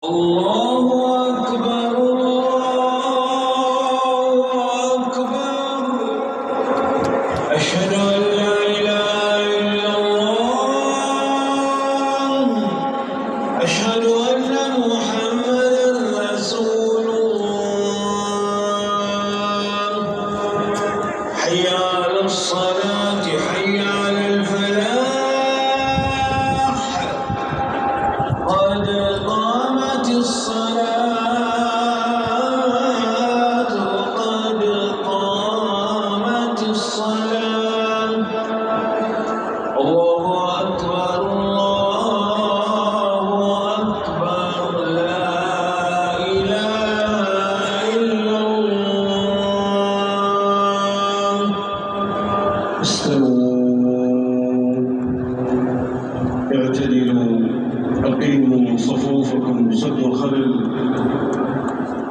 الله أكبر الله أكبر أشهد أن لا إله إلا الله أشهد أن محمدا رسول الله حي على الصلاة حي على الفلاح قد قامت الصلاة قد قامت الصلاة الله أكبر الله أكبر لا إله إلا الله استووا اعتدلوا أقيموا صفوفكم سدوا الخلل